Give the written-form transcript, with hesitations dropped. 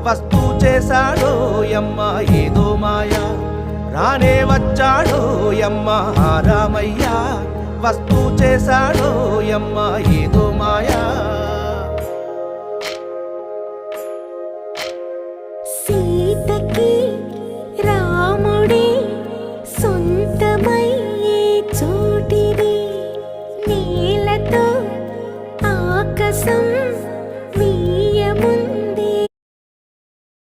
వస్తూ చేశాడో యమ్మ ఏదో మాయా రానే వచ్చాడో యమ్మ రామయ్య వస్తూ చేశాడో యమ్మ ఏదో మాయా